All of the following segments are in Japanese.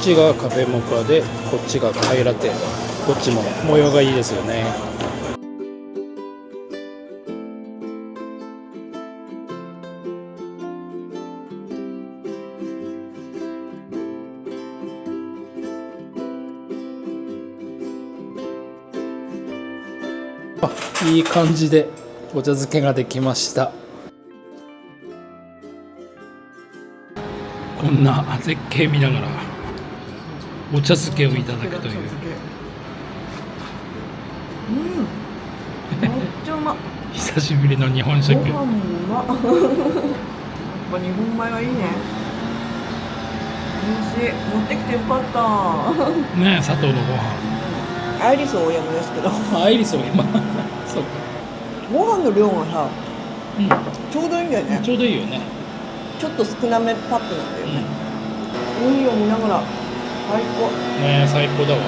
ちがカフェモカで、こっちがカフェラテ。どっちも模様がいいですよね。いい感じでお茶漬けができました。こんな絶景見ながらお茶漬けをいただくという。めっちゃうま。久しぶりの日本食。ご飯もうま。やっぱ日本米はいいね。美味しい。持ってきてよかった。ねえ、佐藤のご飯。アイリスオーヤマですけど。アイリスオーヤマ。そうか。ご飯の量がさ、うん、ちょうどいいんだよね。ちょうどいいよね。ちょっと少なめパックなんだよね。海を見ながら最高。ねえ、最高だわ。は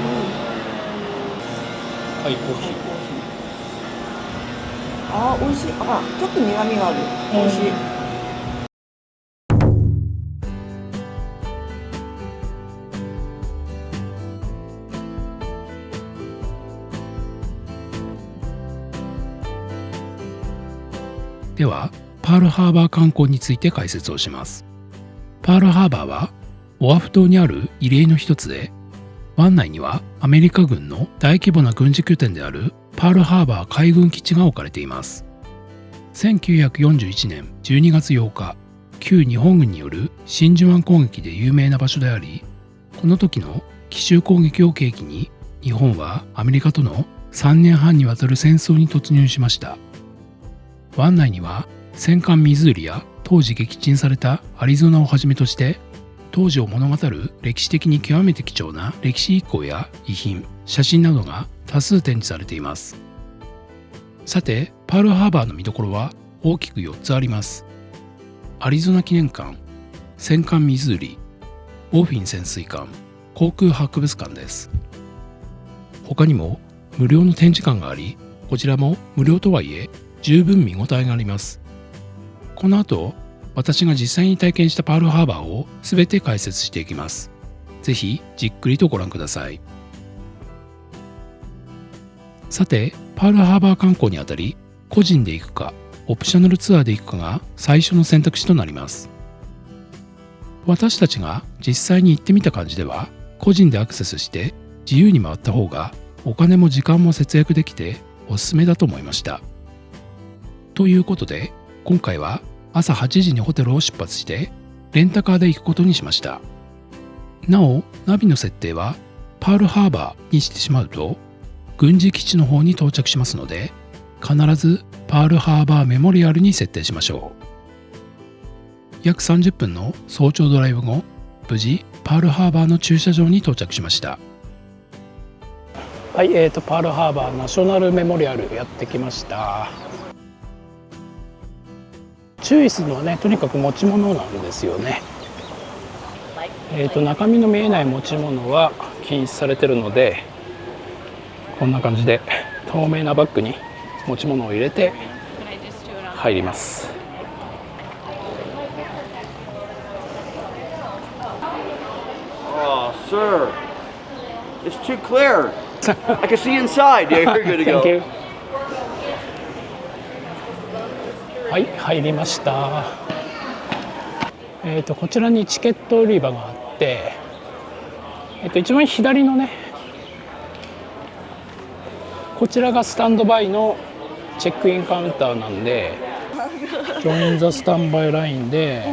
い、コーヒー。あー、美味しい。あ、ちょっと苦味がある。美味しい。では、パールハーバー観光について解説をします。パールハーバーはオアフ島にある入り江の一つで、湾内にはアメリカ軍の大規模な軍事拠点であるパールハーバー海軍基地が置かれています。1941年12月8日、旧日本軍による真珠湾攻撃で有名な場所であり、この時の奇襲攻撃を契機に日本はアメリカとの3年半にわたる戦争に突入しました。湾内には戦艦ミズーリや当時撃沈されたアリゾナをはじめとして当時を物語る歴史的に極めて貴重な歴史遺構や遺品、写真などが多数展示されています。さて、パールハーバーの見どころは大きく4つあります。アリゾナ記念館、戦艦ミズーリ、オーフィン潜水艦、航空博物館です。他にも無料の展示館があり、こちらも無料とはいえ十分見応えがあります。この後、私が実際に体験したパールハーバーをすべて解説していきます。ぜひじっくりとご覧ください。さて、パールハーバー観光にあたり、個人で行くか、オプショナルツアーで行くかが最初の選択肢となります。私たちが実際に行ってみた感じでは、個人でアクセスして自由に回った方がお金も時間も節約できておすすめだと思いました。ということで、今回は朝8時にホテルを出発してレンタカーで行くことにしました。なお、ナビの設定はパールハーバーにしてしまうと軍事基地の方に到着しますので、必ずパールハーバーメモリアルに設定しましょう。約30分の早朝ドライブ後、無事パールハーバーの駐車場に到着しました。はい、パールハーバーナショナルメモリアルやってきました。注意するのはね、とにかく持ち物なんですよね。中身の見えない持ち物は禁止されてるので、こんな感じで透明なバッグに持ち物を入れて入ります。Oh, sir, it's too clear. I can see inside. Yeah, you're good to go. Thank you. はい、入りました。こちらにチケット売り場があって、一番左のね、こちらがスタンドバイのチェックインカウンターなんで、ジョインザスタンバイラインで、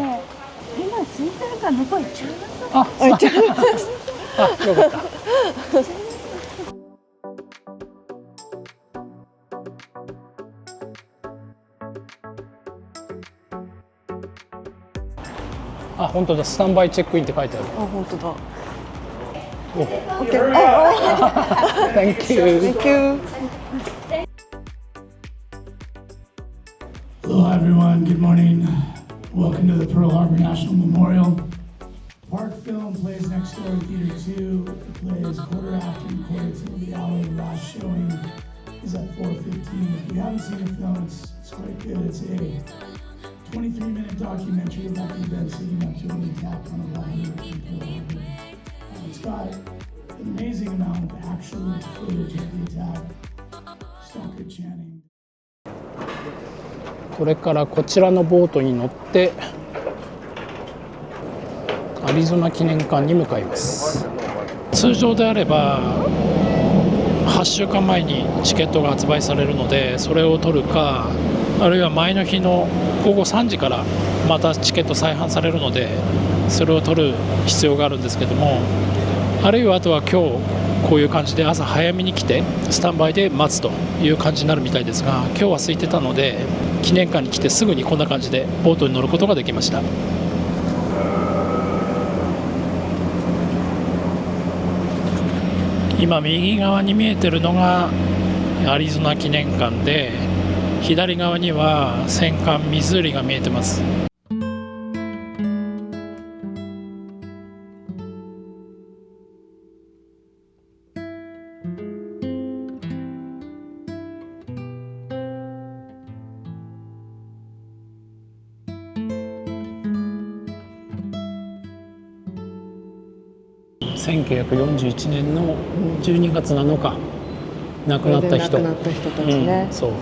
今空いてるから向こう行っちゃう。あ、よかった。あ、本当だ、スタンバイチェックインって書いてある。あ、本当だ。お、OK。Thank you. Thank you. Hello everyone, good morning. Welcome to the Pearl Harbor National Memorial. Park Film plays next door to Theater 2. It plays quarter after and quarter till the hour. The last showing is at 4:15. If you haven't seen the film, it's quite good. It's a 23-minute documentary about the events leading up to an attack on a liner in Pearl Harbor. It's got an amazing amount of actual footage of the attack. Stockard Channing. これからこちらのボートに乗ってアリゾナ記念館に向かいます。通常であれば8週間前にチケットが発売されるので、それを取るか、あるいは前の日の午後3時からまたチケット再販されるので、それを取る必要があるんですけども、あるいはあとは今日こういう感じで朝早めに来てスタンバイで待つという感じになるみたいですが、今日は空いてたので記念館に来てすぐにこんな感じでボートに乗ることができました。今右側に見えてるのがアリゾナ記念館で、左側には戦艦ミズーリが見えてます。1941年の12月7日亡くなった人、亡くなった人たちね、そう、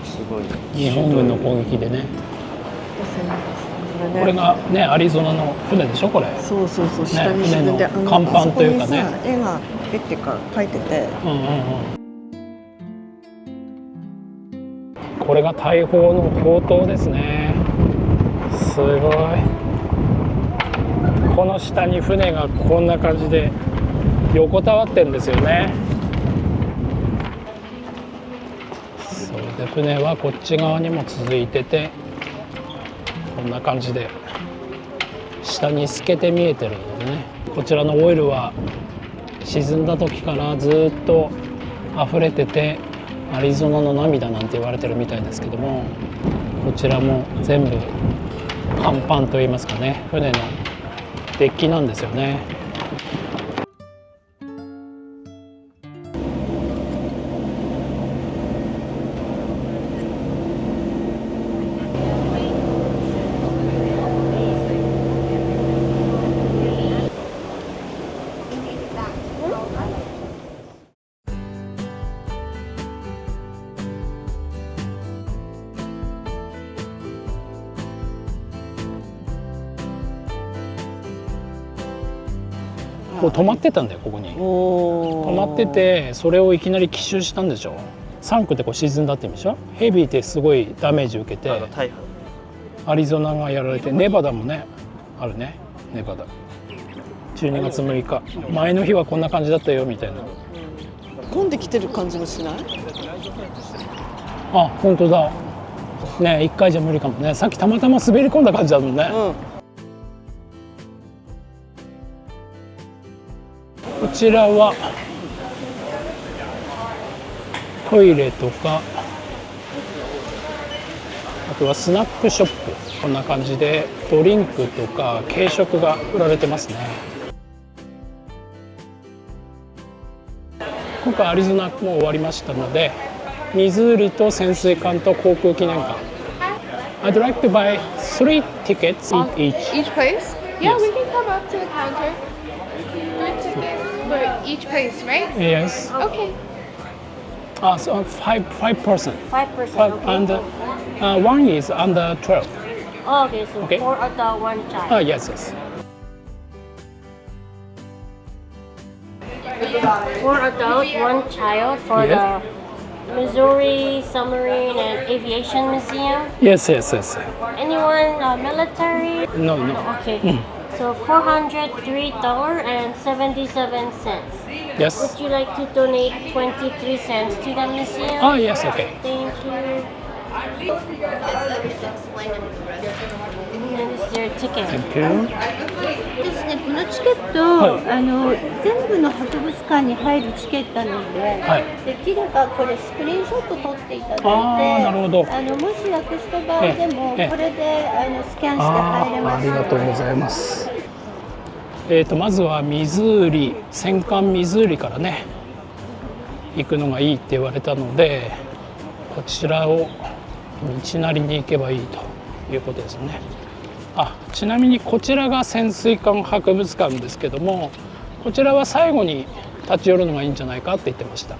すごい。日本軍の攻撃でね。これがねアリゾナの船でしょ、これ。そうそうそう、下に沈んで、船の甲板というかね、あそこにさ絵がペッてか描いてて、これが大砲の砲塔ですね。すごい。この下に船がこんな感じで横たわってんですよね。それで船はこっち側にも続いてて、こんな感じで下に透けて見えてるのでね、こちらのオイルは沈んだ時からずっと溢れてて、アリゾナの涙なんて言われてるみたいですけども、こちらも全部パンパンといいますかね、船のデッキなんですよね。こう止まってたんだよ、ここに。止まってて、それをいきなり奇襲したんでしょ。サンクってこう沈んだって意味でしょ。ヘビーってすごいダメージ受けて、アリゾナがやられて、ネバダもねあるね、ネバダ12月6日、前の日はこんな感じだったよみたいな。混んできてる感じもしない？あ、本当だね、1回じゃ無理かもね。さっきたまたま滑り込んだ感じだもんね。こちらはトイレとか、あとはスナックショップ、こんな感じでドリンクとか軽食が売られてますね。今回アリゾナもう終わりましたので、ミズーリと潜水艦と航空記念館。I'd like to buy 3 tickets each. Each place? Yeah, we can come up to the counter. 3 tickets for each place, right? Yes. Okay. So five person. 5%. And one is under 12. Okay, so Okay. 4 adult, 1 child. Yes, yes. 4 adult, 1 child for Yes. the Missouri Submarine and Aviation Museum. Yes, yes, yes. Anyone military? No, no. Okay. So $403.77. Yes. Would you like to donate 23 cents to the museum? Oh, yes, okay. Thank you. And this is your ticket. Thank you. ですね、このチケット、はい全部の博物館に入るチケットなので、はいできればこれスクリーンショット撮っていただいて、あーなるほどもしなくした場合でも、ええこれでスキャンして入れます。ありがとうございます。まずはミズーリ、戦艦ミズーリからね行くのがいいって言われたので、こちらを道なりに行けばいいということですね。ちなみにこちらが潜水艦博物館ですけども、こちらは最後に立ち寄るのがいいんじゃないかって言ってました。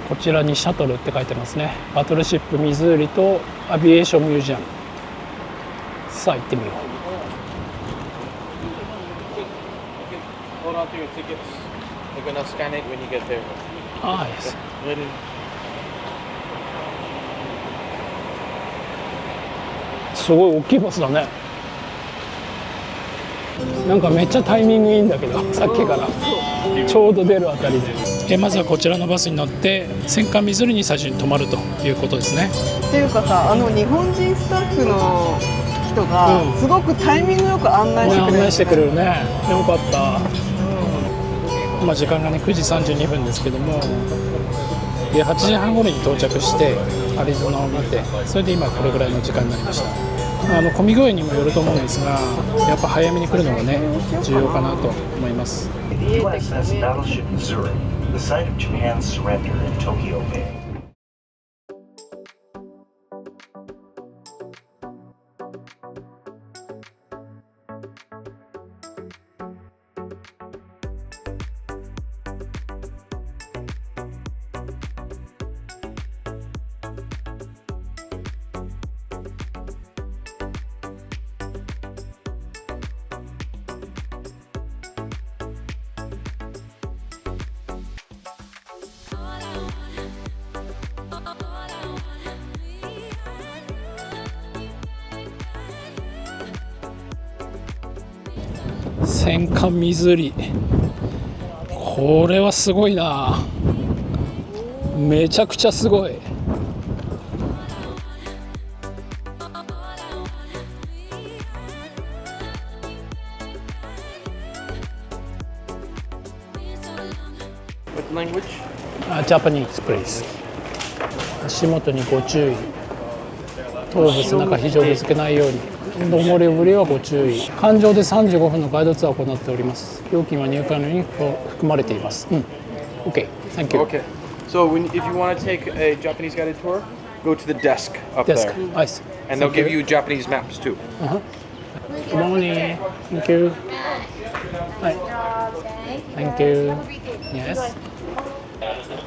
こちらにシャトルって書いてますね。バトルシップミズーリとアビエーションミュージアム。さあ行ってみよう。ああ、すごい大きいバスだね。なんかめっちゃタイミングいいんだけど、さっきからちょうど出るあたりで。まずはこちらのバスに乗って戦艦ミズーリに最初に泊まるということですね。っていうかさ、日本人スタッフの人がすごくタイミングよく案内してくれるね。よかった。今時間がね9時32分ですけども、8時半頃に到着してアリゾナを見て、それで今これぐらいの時間になりました。混み具合にもよると思うんですが、やっぱ早めに来るのがね重要かなと思います。USS Battleship Missouri, the site of Japan's surrender in Tokyo Bay. 戦艦ミズーリ、これはすごいな。めちゃくちゃすごい。ジャパニーズプレイス。足元にご注意。頭部背中非常にぶつけないように。上り下りはご注意。環状で35分のガイドツアーを行っております。料金は入館料に含まれています。OK, thank you. Okay. So if you want to take a Japanese guided tour, go to the desk up there. Nice. And they'll give you Japanese maps too. Good morning. Thank you. Thank you. Yes.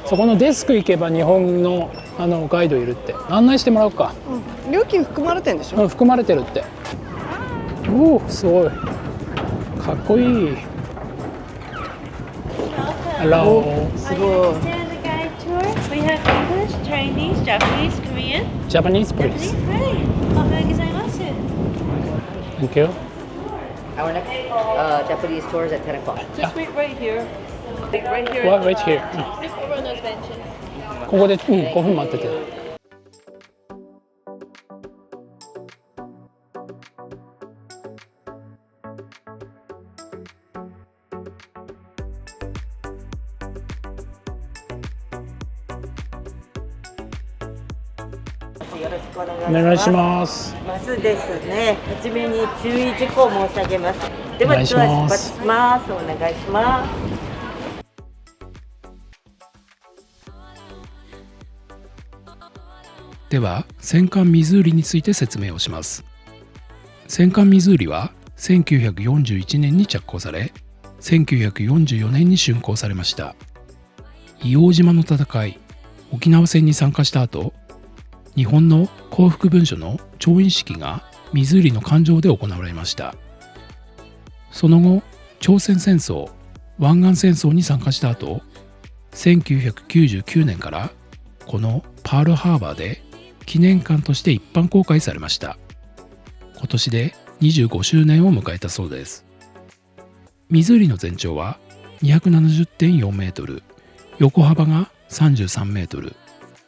そこのデスク行けば日本のガイドいるって案内してもらおうか。料金含まれてんでしょ。含まれてるって。おお、すごい。かっこいい。Hello。すごい。We have English, Chinese, Japanese, Korean. Japanese, please. Thank you. Our next Japanese tour is at 10 o'clock. Just wait right here. Right here. Right here. Over on those benches. ここで、5分待ってて。よろしくおお願いします。まずですね、はじめに注意事項を申し上げます。では、ツアー出発します。お願いします。では戦艦ミズーリについて説明をします。戦艦ミズーリは1941年に着工され、1944年に竣工されました。硫黄島の戦い、沖縄戦に参加した後、日本の降伏文書の調印式がミズーリの艦上で行われました。その後、朝鮮戦争、湾岸戦争に参加した後、1999年からこのパールハーバーで記念館として一般公開されました。今年で25周年を迎えたそうです。ミズーリの全長は 270.4 メートル、横幅が33メートル、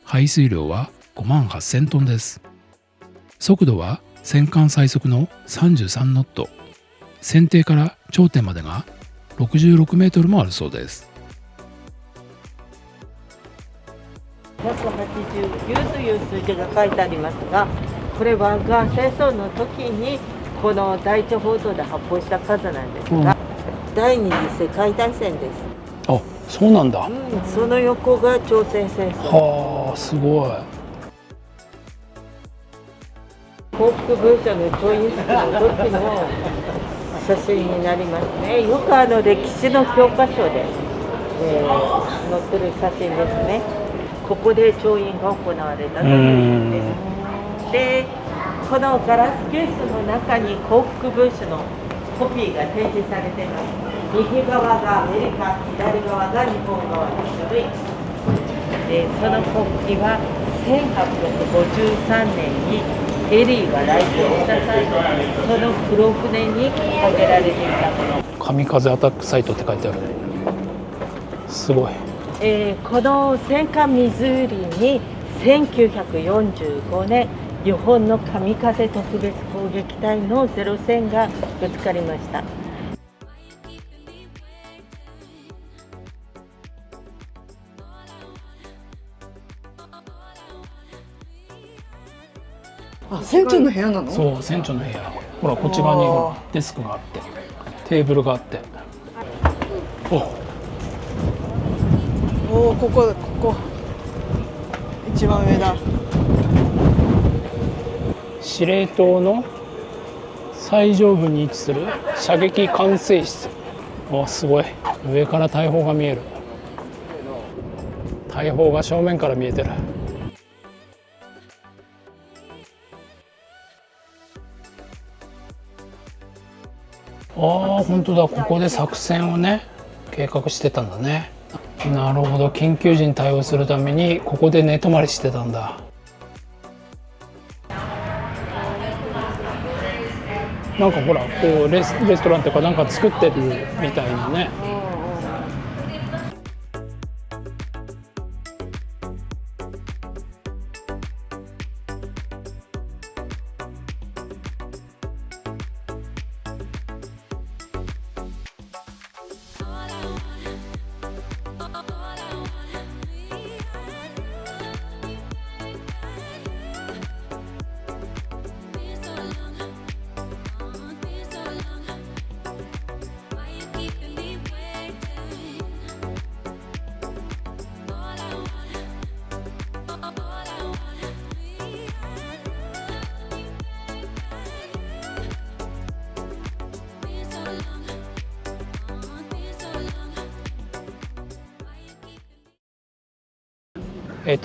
排水量は58,000トンです。速度は戦艦最速の33ノット、船底から頂点までが66メートルもあるそうです。189という数字が書いてありますが、これは湾岸戦争の時にこの第一砲塔で発砲した数なんですが、第二次世界大戦です。あ、そうなんだ。その横が朝鮮戦争。はあ、すごい。航空文書の調印式の時の写真になりますね。よく歴史の教科書で、載ってる写真ですね。ここで調印が行われたということです。で、このガラスケースの中に航空文書のコピーが展示されています。右側がアメリカ、左側が日本側の書類。で、その国旗は1853年にペリーが来航した際のその黒船に掲げられていたもの。神風アタックサイトって書いてある。すごい。この戦艦ミズーリに1945年日本の神風特別攻撃隊のゼロ戦がぶつかりました。あ、船長の部屋なの？そう、船長の部屋。ほら、こっち側にほらデスクがあって、テーブルがあって。おお、ここ一番上だ。司令塔の最上部に位置する射撃管制室。すごい。上から大砲が見える。大砲が正面から見えてる。本当だ。ここで作戦をね、計画してたんだね。なるほど。緊急時に対応するためにここで寝泊まりしてたんだ。なんかほら、こうレストランとかなんか作ってるみたいなね。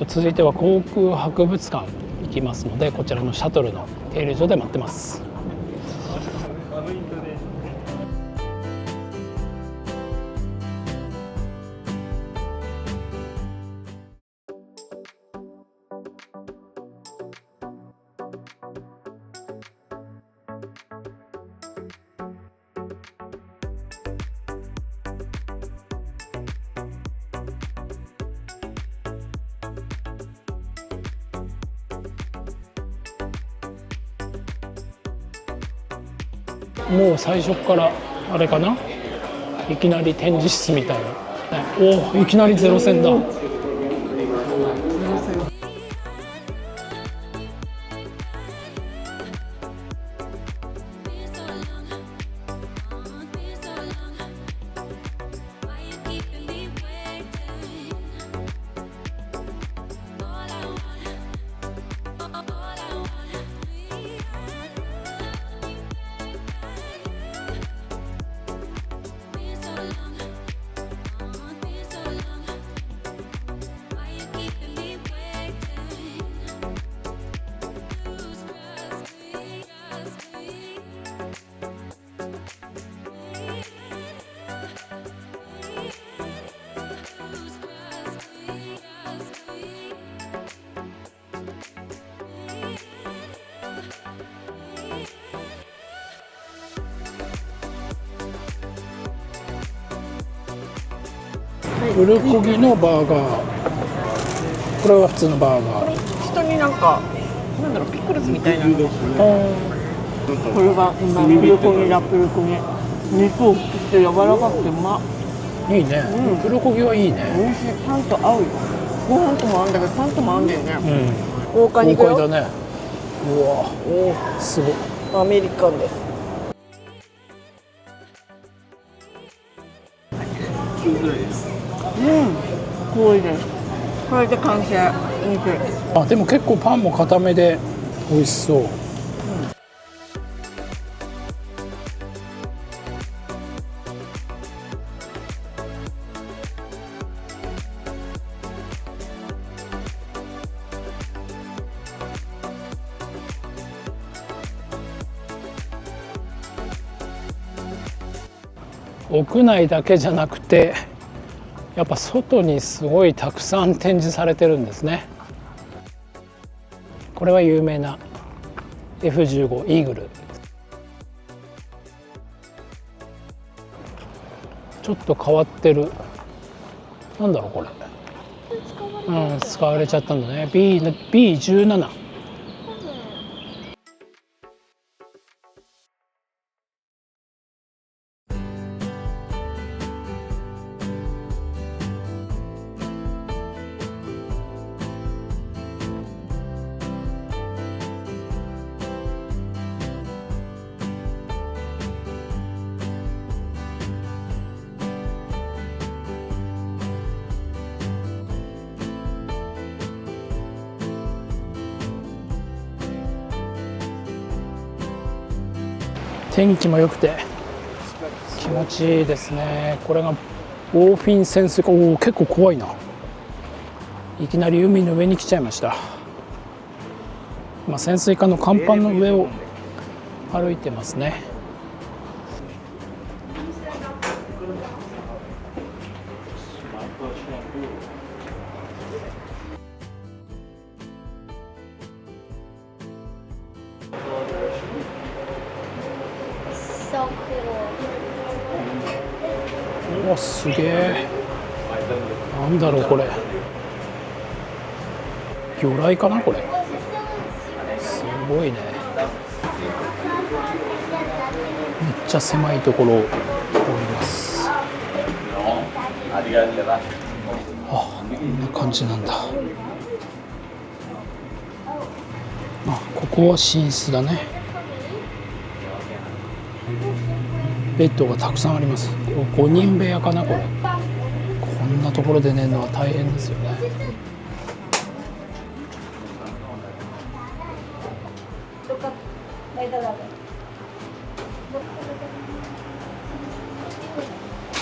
続いては航空博物館行きますので、こちらのシャトルの停留所で待ってます。もう最初からあれかな、いきなり展示室みたいな。いきなりゼロ戦だ。プルコギのバーガー。これは普通のバーガー。下になんかピクルスみたいなの。これが今プルコギだ。プルコギ。肉を切って柔らかくてうまい。いいね。プルコギはいいね。美味しい。パンと合うよ。ご飯とも合うんだけどパンとも合うんだよね。豪華肉よ。豪快だね。うわ、すごい。アメリカンです。濃いです。これで完成。でも結構パンも固めで美味しそう。屋内だけじゃなくてやっぱ外にすごいたくさん展示されてるんですね。これは有名な F15 イーグル。ちょっと変わってる。なんだろうこれ。使われちゃったんだね。B17。天気も良くて気持ちいいですね。これがボーフィン潜水艦。結構怖いな。いきなり海の上に来ちゃいました。今潜水艦の甲板の上を歩いてますね。うわ、すげえ。なんだろうこれ。魚雷かなこれ。すごいね。めっちゃ狭いところを通ります。あ、こんな感じなんだ。ここは寝室だね。ベッドがたくさんあります。5人部屋かなこれ。こんなところで寝るのは大変ですよね。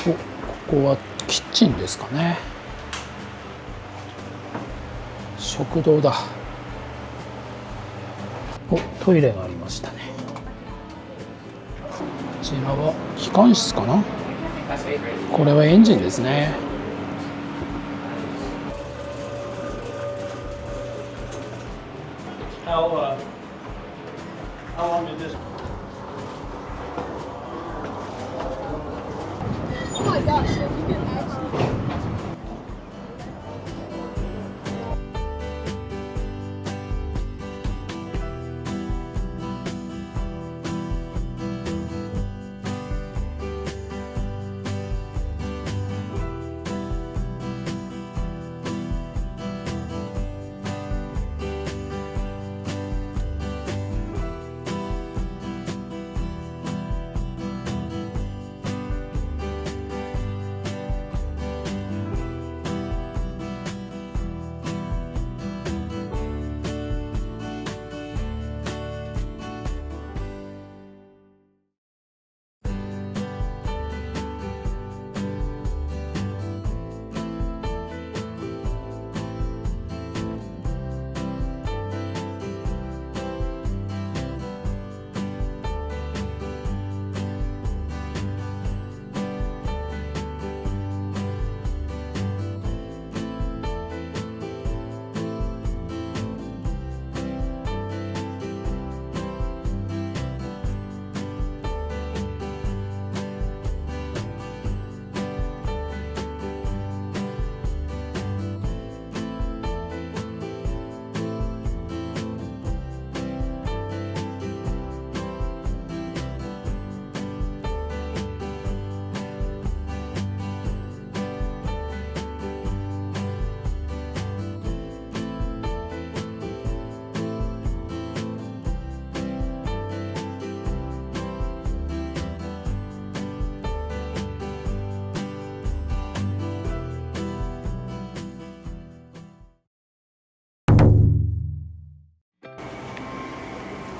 ここはキッチンですかね。食堂だ。トイレがありましたね。こちらは機関室かな。これはエンジンですね。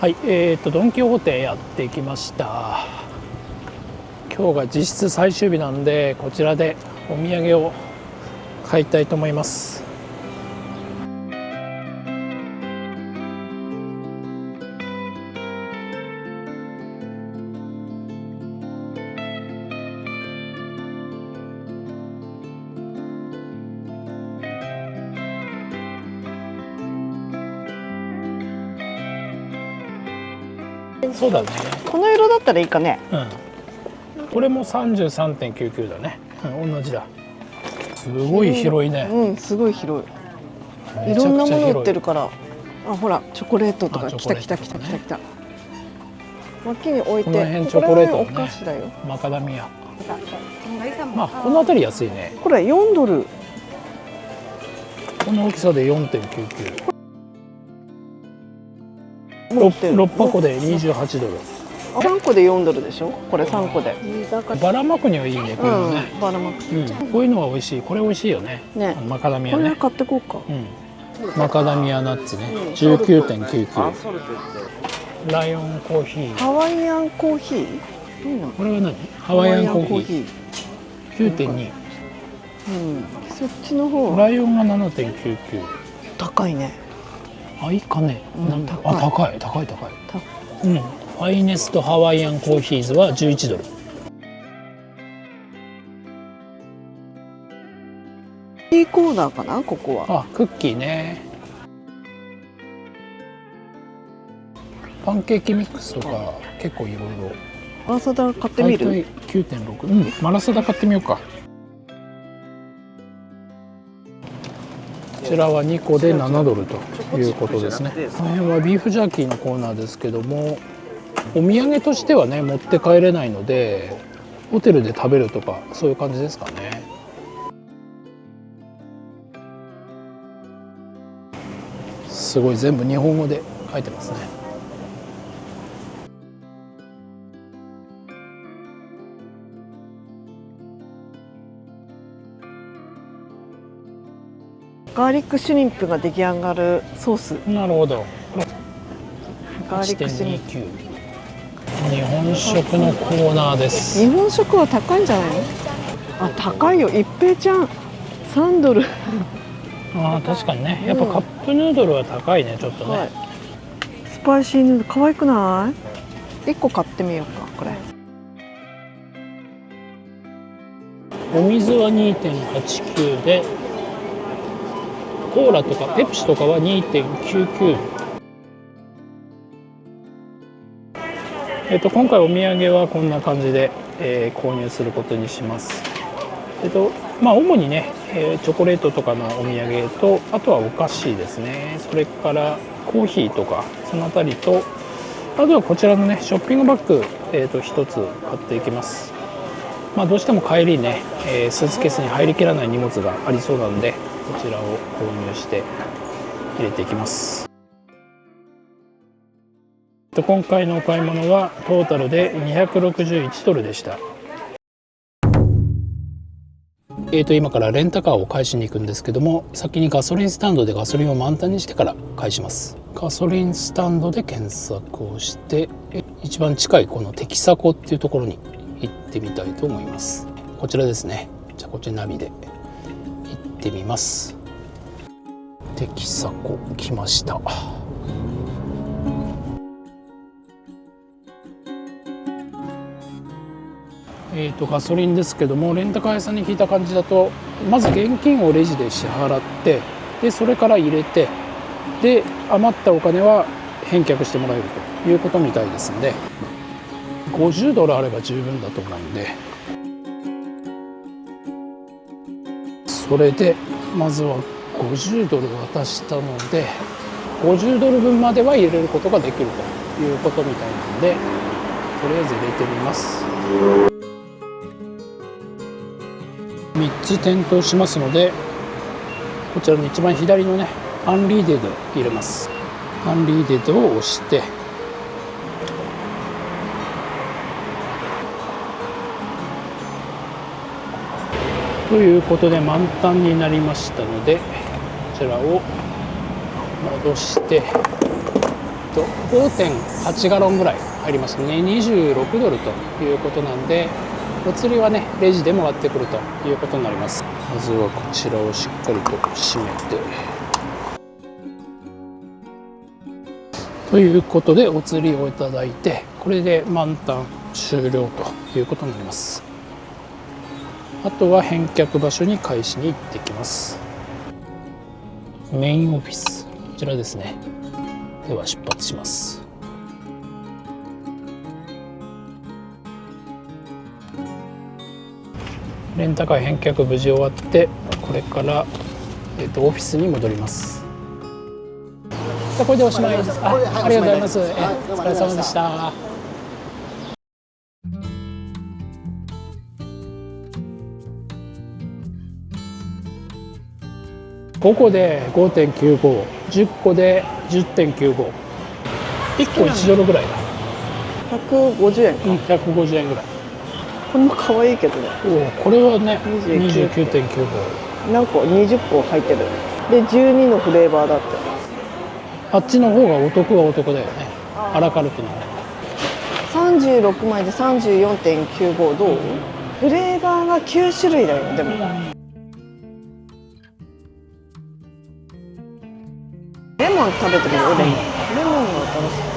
はい、ドン・キホーテやってきました。今日が実質最終日なんで、こちらでお土産を買いたいと思います。です。そうだね。この色だったらいいかね。うん。これも 33.99 だね。うん、同じだ。すごい広いね。うん、すごい広い。いめちゃくちゃ広い。ろんなもの売ってるから。あ、ほら、チョコレートとか来た来た来た来た来た。脇に置いて。この辺チョコレートね。お菓子だよ。マカダミア。まあこの辺り安いね。これ4ドル。この大きさで 4.99。6箱で28ドル。3個で4ドルでしょ。これ3個で。ばらまくにはいいね、こういうのね。ばらまく。こういうのは美味しい。これ美味しいよね。ね。マカダミアね。これ買ってこうか。マカダミアナッツね。19.99。ライオンコーヒー。ハワイアンコーヒー。これは何？ハワイアンコーヒー。9.2。そっちの方。ライオンが 7.99。高いね。あ、いいかね。あ、高い。うん。ファイネストハワイアンコーヒーズは11ドル。ティーコーナーかな、ここは。あ、クッキーね。パンケーキミックスとか結構いろいろ。マラサダ買ってみる？大体 9.6。うん、マラサダ買ってみようか。こちらは2個で7ドルということですね。この辺はビーフジャーキーのコーナーですけども、お土産としてはね持って帰れないのでホテルで食べるとかそういう感じですかね。すごい全部日本語で書いてますね。ガーリックシュリンプが出来上がるソース。なるほど。ガーリックシュリンプ。日本食のコーナーです。日本食は高いんじゃないの？あ、高いよ。一平ちゃん3ドル。ああ、確かにね。やっぱカップヌードルは高いね、ちょっとね。はい、スパイシーヌードル可愛くない？1個買ってみようか、これ。お水は 2.89 で、コーラとかペプシとかは 2.99。今回お土産はこんな感じで、購入することにします。まあ主にね、チョコレートとかのお土産と、あとはお菓子ですね。それからコーヒーとかそのあたりと、あとはこちらのねショッピングバッグ、1つ買っていきます。まあどうしても帰りね、スーツケースに入りきらない荷物がありそうなので、こちらを購入して入れていきます。今回のお買い物はトータルで261ドルでした。今からレンタカーを返しに行くんですけども、先にガソリンスタンドでガソリンを満タンにしてから返します。ガソリンスタンドで検索をして、一番近いこのテキサコっていうところに行ってみたいと思います。こちらですね。じゃあこっちナビで行ってみます。テキサコ来ました。ガソリンですけども、レンタカー屋さんに聞いた感じだと、まず現金をレジで支払って、でそれから入れて、で余ったお金は返却してもらえるということみたいですので、50ドルあれば十分だと思うんで、それでまずは50ドル渡したので、50ドル分までは入れることができるということみたいなので、とりあえず入れてみます。3つ点灯しますので、こちらの一番左のねアンリーデッド入れます。アンリーデッドを押して、ということで満タンになりましたので、こちらを戻して、5.8 ガロンぐらい入りましたね。26ドルということなんで、お釣りはねレジでもらってくるということになります。まずはこちらをしっかりと閉めて、ということでお釣りをいただいて、これで満タン終了ということになります。あとは返却場所に返しに行ってきます。メインオフィス、こちらですね。では出発します。レンタカー返却無事終わって、これから、オフィスに戻ります。じゃあこれでおしまいです。ありがとうございます。お疲れ様でした。5個で 5.95、10個で 10.95、1個1ドルぐらいだ。150円か。150円ぐらい。これも可愛いけどね。これはね、29.95。何個 ?20 個入ってる。で、12のフレーバーだって。あっちの方がお得はお得だよね。アラカルトの方。36枚で 34.95 どう？フレーバーが9種類だよ、でも。レモン食べてみよう、レモン。レモンが新しい。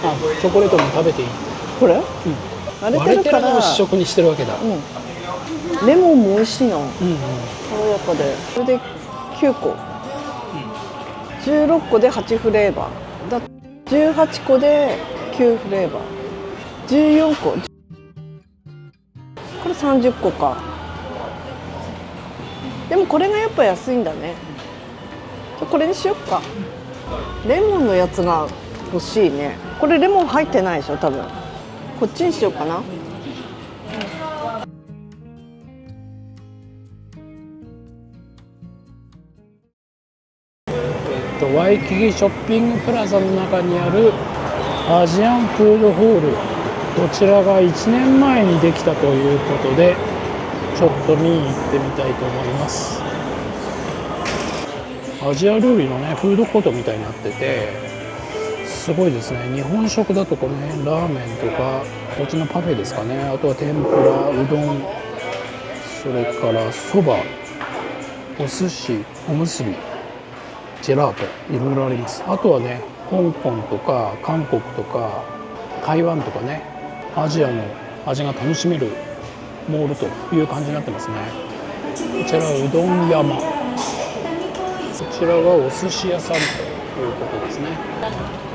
あ、チョコレートも食べていい。これ？割れてるからを試食にしてるわけだ。レモンも美味しいな。爽やかで。それで9個。16個で8フレーバー。だ18個で9フレーバー。14個。これ30個か。でもこれがやっぱ安いんだね。じゃこれにしよっか。レモンのやつが欲しいね。これレモン入ってないでしょ、多分。こっちにしようかな。ワイキキショッピングプラザの中にあるアジアンフードホール、こちらが1年前にできたということで、ちょっと見に行ってみたいと思います。アジア料理のね、フードコートみたいになってて、すごいですね。日本食だとこの辺ラーメンとか、こっちのパフェですかね。あとは天ぷら、うどん、それからそば、お寿司、おむすび、ジェラート、いろいろあります。あとはね、香港とか韓国とか台湾とかね、アジアの味が楽しめるモールという感じになってますね。こちらはうどん山、こちらはお寿司屋さんということですね。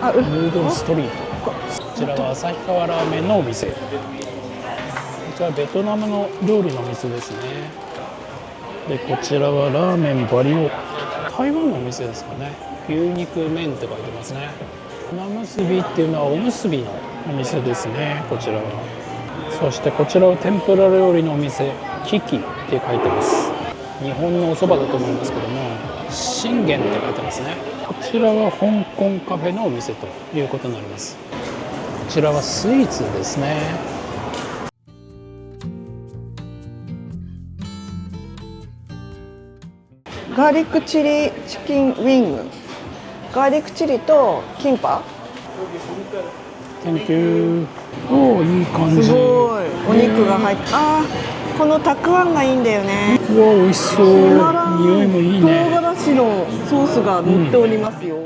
うどんストリート、こちらは旭川ラーメンのお店、こちらはベトナムの料理のお店ですね。でこちらはラーメンバリオ、台湾のお店ですかね。牛肉麺って書いてますね。生結びっていうのはおむすびのお店ですね、こちらは。そしてこちらは天ぷら料理のお店、キキって書いてます。日本のお蕎麦だと思いますけども、信玄って書いてますね。こちらは香港カフェのお店ということになります。こちらはスイーツですね。ガーリックチリチキンウィング、ガーリックチリとキンパ。Thank you。おー、いい感じ。すごい、お肉が入って、このたくあんがいいんだよね。うわ、美味しそう。匂いもいいね。唐辛子のソースが塗っておりますよ。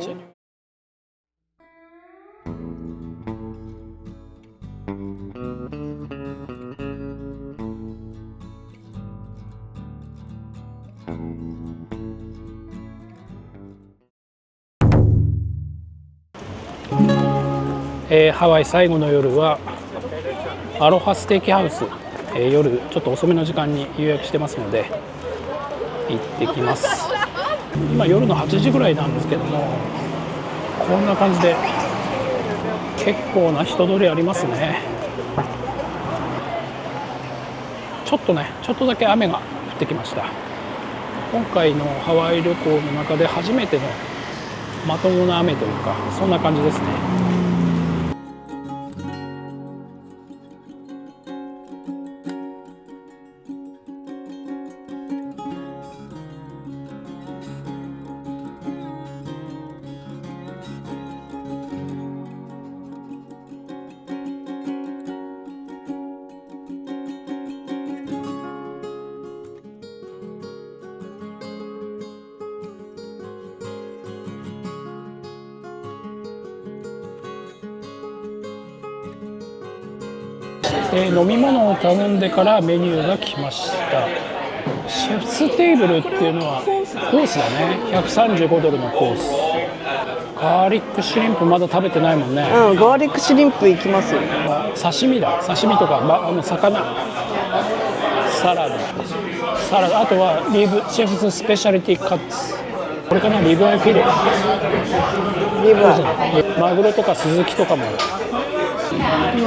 ハワイ最後の夜はアロハステーキハウス、夜ちょっと遅めの時間に予約してますので行ってきます。今夜の8時ぐらいなんですけども、こんな感じで結構な人通りありますね。ちょっとだけ雨が降ってきました。今回のハワイ旅行の中で初めてのまともな雨というか、そんな感じですね。飲み物を頼んでからメニューが来ました。シェフステーブルっていうのはコースだね。135ドルのコース。ガーリックシュリンプまだ食べてないもんね。うん、ガーリックシュリンプいきますよ。刺身だ、刺身とか、魚、サラダ、あとはリブシェフズスペシャリティカッツ、これかな、リブアイフィレ、リブアイ、マグロとかスズキとかもある。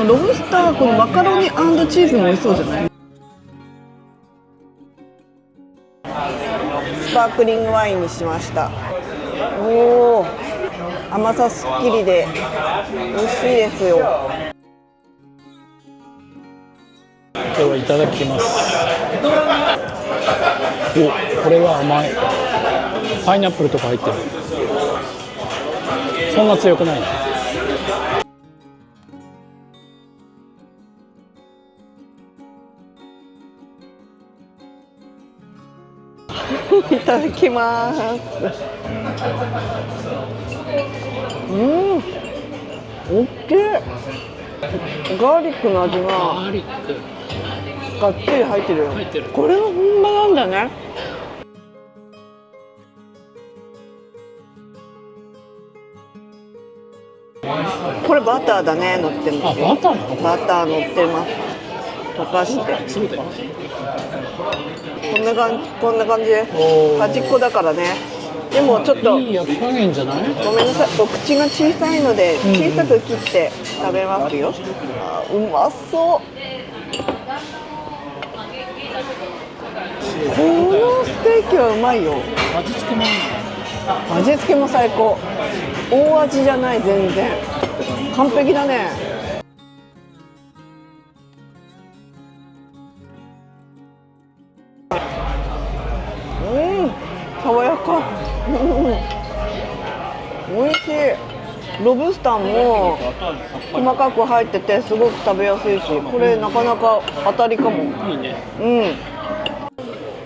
ロブスター、このマカロニ&チーズも美味しそうじゃない？スパークリングワインにしました。おお、甘さすっきりで美味しいですよ。ではいただきます。お、これは甘い。パイナップルとか入ってる。そんな強くないね。いただきます。うん、おっきい。ガーリックの味がガーリックがっつり入ってるよ。入ってる。これが本場なんだね。これバターだね、乗ってます。あ、バターなの？バター乗ってます。溶かして。そうだよ。こんな感じで端っこだからね。でもちょっといい焼き加減じゃない？ごめんなさい、お口が小さいので小さく切って食べますよ。あ、うまそう。このステーキはうまいよ。味付けも味付けも最高。大味じゃない、全然完璧だね。爽やか。美味しい。ロブスターも細かく入っててすごく食べやすいし、これなかなか当たりかも。いいね。う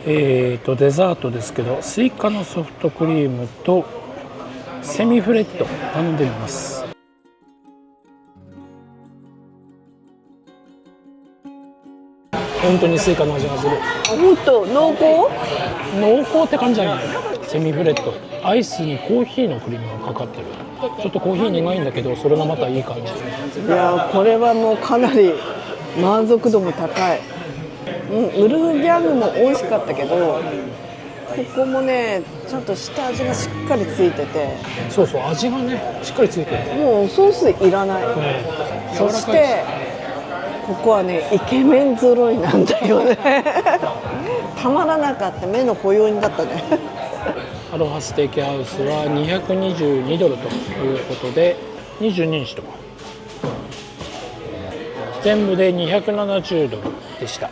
ん。デザートですけど、スイカのソフトクリームとセミフレット頼んでみます。本当にスイカの味がする。本当濃厚？濃厚って感じじゃない。セミフレット、アイスにコーヒーのクリームがかかってる。ちょっとコーヒー苦いんだけど、それがまたいい感じ。いや、これはもうかなり満足度も高い。ウルフギャグも美味しかったけど、ここもねちゃんと下味がしっかりついてて、そうそう、味がねしっかりついてる。もうソースいらない。そしてここはねイケメン揃いなんだよね。たまらなかった。目の保養にだったね。アロハステーキハウスは222ドルということで22にしとこう。全部で270ドルでした。